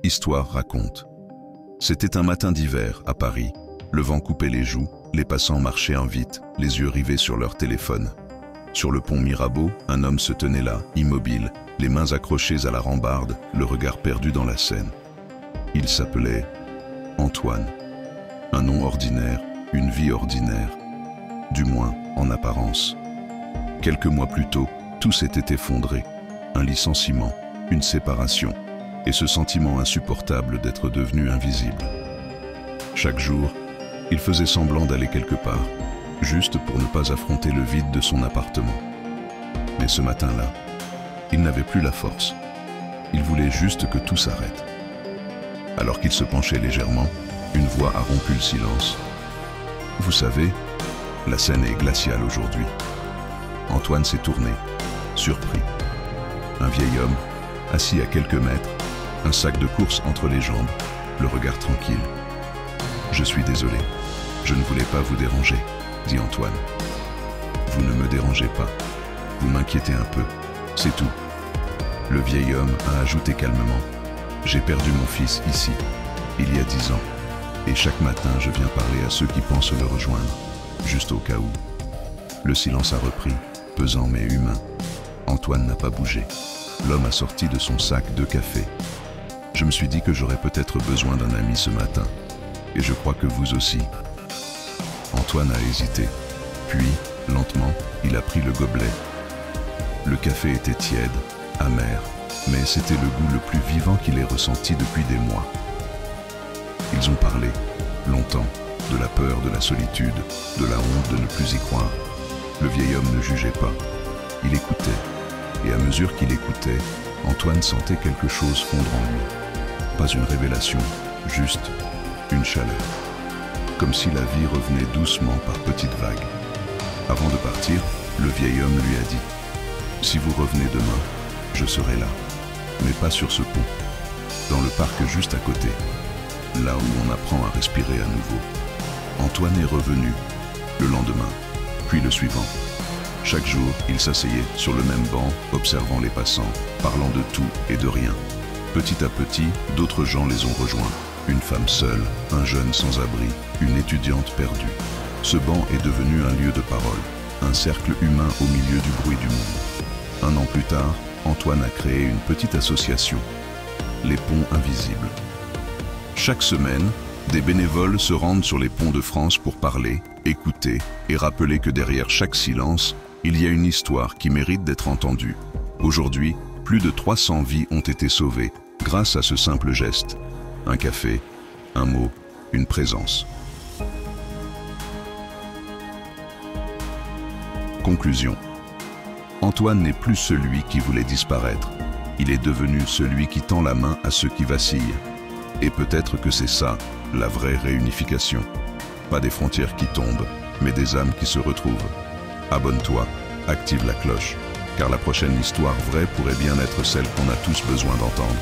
Histoire raconte. C'était un matin d'hiver, à Paris. Le vent coupait les joues, les passants marchaient en vite, les yeux rivés sur leur téléphone. Sur le pont Mirabeau, un homme se tenait là, immobile, les mains accrochées à la rambarde, le regard perdu dans la Seine. Il s'appelait Antoine. Un nom ordinaire, une vie ordinaire. Du moins, en apparence. Quelques mois plus tôt, tout s'était effondré. Un licenciement, une séparation, et ce sentiment insupportable d'être devenu invisible. Chaque jour, il faisait semblant d'aller quelque part, juste pour ne pas affronter le vide de son appartement. Mais ce matin-là, il n'avait plus la force. Il voulait juste que tout s'arrête. Alors qu'il se penchait légèrement, une voix a rompu le silence. « Vous savez, la Seine est glaciale aujourd'hui. » Antoine s'est tourné, surpris. Un vieil homme, assis à quelques mètres, un sac de course entre les jambes, le regard tranquille. « Je suis désolé, je ne voulais pas vous déranger, » dit Antoine. « Vous ne me dérangez pas, vous m'inquiétez un peu, c'est tout. » Le vieil homme a ajouté calmement. « J'ai perdu mon fils ici, il y a 10 ans, et chaque matin je viens parler à ceux qui pensent le rejoindre, juste au cas où. » Le silence a repris, pesant mais humain. Antoine n'a pas bougé. L'homme a sorti de son sac 2 cafés. « Je me suis dit que j'aurais peut-être besoin d'un ami ce matin, et je crois que vous aussi. » Antoine a hésité, puis, lentement, il a pris le gobelet. Le café était tiède, amer, mais c'était le goût le plus vivant qu'il ait ressenti depuis des mois. Ils ont parlé, longtemps, de la peur, de la solitude, de la honte de ne plus y croire. Le vieil homme ne jugeait pas, il écoutait, et à mesure qu'il écoutait, Antoine sentait quelque chose fondre en lui. Pas une révélation, juste une chaleur. Comme si la vie revenait doucement par petites vagues. Avant de partir, le vieil homme lui a dit « Si vous revenez demain, je serai là, mais pas sur ce pont, dans le parc juste à côté, là où on apprend à respirer à nouveau. » Antoine est revenu, le lendemain, puis le suivant. Chaque jour, il s'asseyait sur le même banc, observant les passants, parlant de tout et de rien. Petit à petit, d'autres gens les ont rejoints. Une femme seule, un jeune sans-abri, une étudiante perdue. Ce banc est devenu un lieu de parole, un cercle humain au milieu du bruit du monde. Un an plus tard, Antoine a créé une petite association, les Ponts Invisibles. Chaque semaine, des bénévoles se rendent sur les ponts de France pour parler, écouter et rappeler que derrière chaque silence, il y a une histoire qui mérite d'être entendue. Aujourd'hui, plus de 300 vies ont été sauvées grâce à ce simple geste. Un café, un mot, une présence. Conclusion. Antoine n'est plus celui qui voulait disparaître. Il est devenu celui qui tend la main à ceux qui vacillent. Et peut-être que c'est ça, la vraie réunification. Pas des frontières qui tombent, mais des âmes qui se retrouvent. Abonne-toi, active la cloche, car la prochaine histoire vraie pourrait bien être celle qu'on a tous besoin d'entendre.